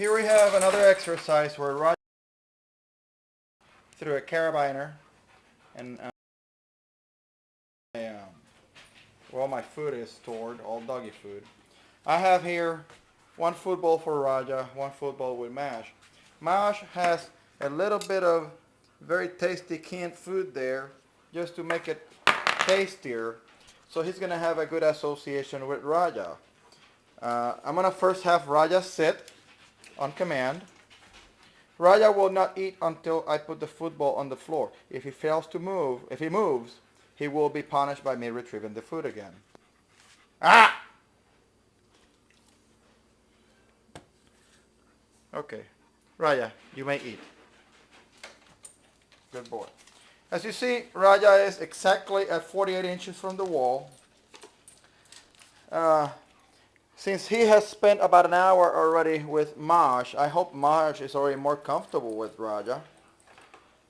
Here we have another exercise where Rajah through a carabiner and where all my food is stored, all doggy food. I have here one football for Rajah, one football with Mash. Mash has a little bit of very tasty canned food there just to make it tastier. So he's going to have a good association with Rajah. I'm going to first have Rajah sit on command. Rajah will not eat until I put the football on the floor. If he fails to move, if he moves, he will be punished by me retrieving the food again. Ah! Okay. Rajah, you may eat. Good boy. As you see, Rajah is exactly at 48 inches from the wall. Since he has spent about an hour already with Maj, I hope Maj is already more comfortable with Rajah.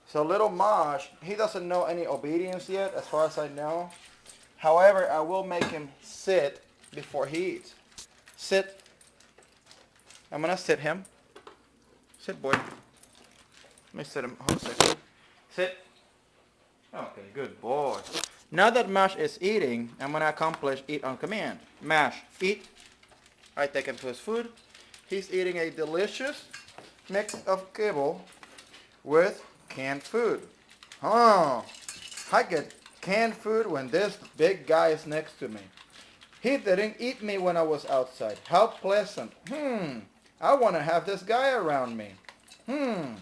So little Maj, he doesn't know any obedience yet, as far as I know. However, I will make him sit before he eats. Sit. I'm going to sit him. Sit, boy. Let me sit him. Hold a second. Sit. Okay, good boy. Now that Mash is eating, I'm going to accomplish eat on command. Mash, eat. I take him to his food. He's eating a delicious mix of kibble with canned food. Oh, I get canned food when this big guy is next to me. He didn't eat me when I was outside. How pleasant. I want to have this guy around me. And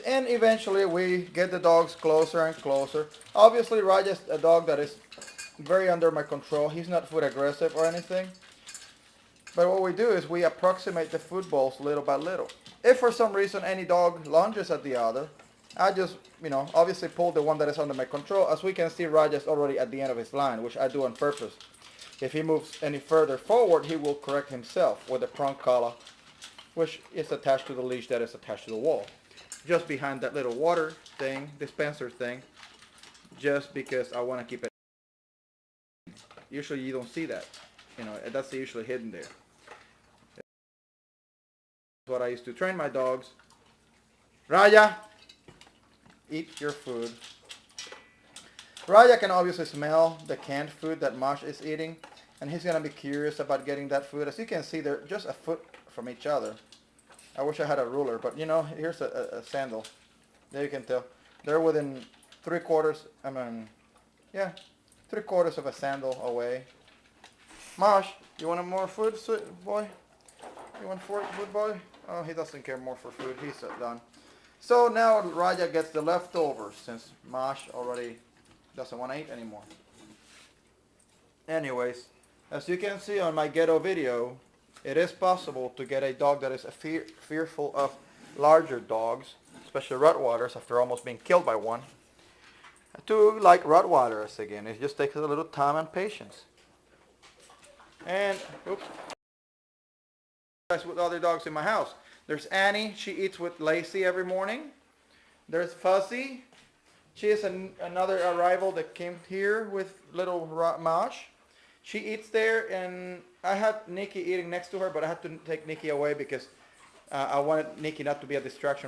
eventually we get the dogs closer and closer. Obviously Rajah is a dog that is very under my control. He's not food aggressive or anything. But what we do is we approximate the food bowls little by little. If for some reason any dog lunges at the other, I just, obviously pull the one that is under my control. As we can see, Rajah is already at the end of his line, which I do on purpose. If he moves any further forward, he will correct himself with a prong collar, which is attached to the leash that is attached to the wall. Just behind that little water thing, dispenser thing, just because I want to keep it. Usually you don't see that. That's usually hidden there. That's what I used to train my dogs. Rajah, eat your food. Rajah can obviously smell the canned food that Mash is eating, and he's going to be curious about getting that food. As you can see, they're just a foot from each other. I wish I had a ruler, but here's a sandal. There you can tell. They're within 3/4 of a sandal away. Mash, you want more food, boy? You want food, boy? Oh, he doesn't care more for food. He's done. So now Rajah gets the leftovers since Mash already doesn't want to eat anymore. Anyways, as you can see on my ghetto video, it is possible to get a dog that is fearful of larger dogs, especially Rottweilers after almost being killed by one, to like Rottweilers again. It just takes a little time and patience. And, oops, with other dogs in my house. There's Annie. She eats with Lacey every morning. There's Fuzzy. She is another arrival that came here with little Mash. She eats there, and I had Nikki eating next to her, but I had to take Nikki away because I wanted Nikki not to be a distraction